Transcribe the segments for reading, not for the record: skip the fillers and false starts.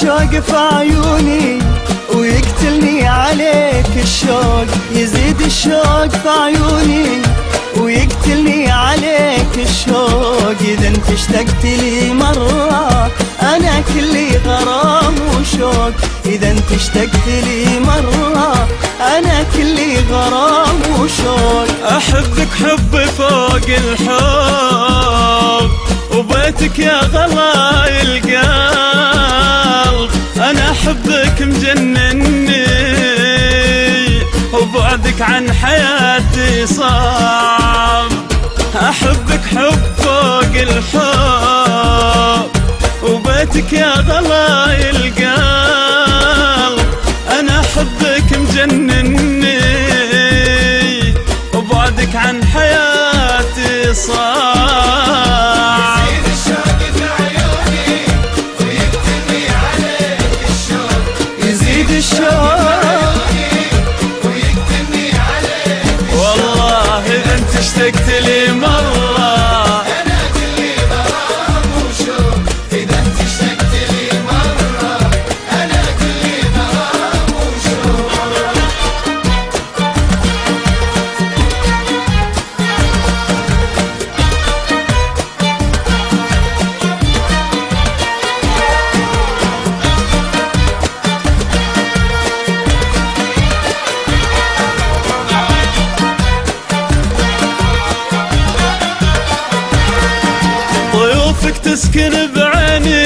الشوق في عيوني ويقتلني عليك الشوق، يزيد الشوق في عيوني ويقتلني عليك الشوق. إذا انت اشتقت لي مرة أنا كلي غرام وشوق، إذا انت اشتقت لي مرة أنا كلي غرام وشوق. أحبك حب فوق الحب وبيتك يا غلاي القلب، أنا أحبك مجنني وبعدك عن حياتي صعب. أحبك حب فوق الحب وبيتك يا غلاي القلب، أنا أحبك مجنني وبعدك عن حياتي صعب. يزيد الشوق في عيوني ويقتلني عليك الشوق، يزيد الشوق ويقتلني عليك والله إذا انت اشتقت لي مرة أنا كلي غرام وشوق، إذا انت اشتقت لي مرة أنا كلي غرام وشوق. ضيوفك تسكن بعيني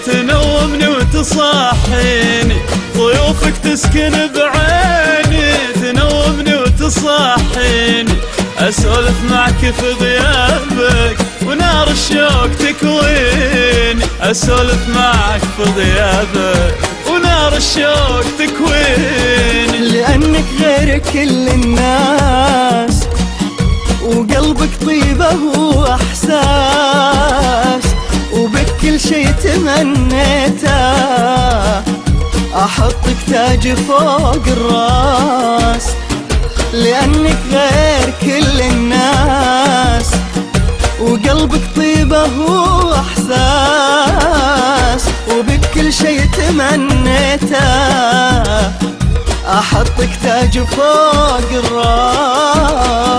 تنومني وتصاحيني، ضيوفك تسكن بعيني تنومني وتصاحيني. أسولف معك في غيابك ونار الشوق تكويني، أسولف معك في غيابك ونار الشوق تكويني. لأنك غير كل الناس وقلبك طيبة وإحساس، وبك كل شي تمنيته أحطك تاج فوق الراس. لأنك غير كل الناس وقلبك طيبة وإحساس، وبك كل شي تمنيته أحطك تاج فوق الراس.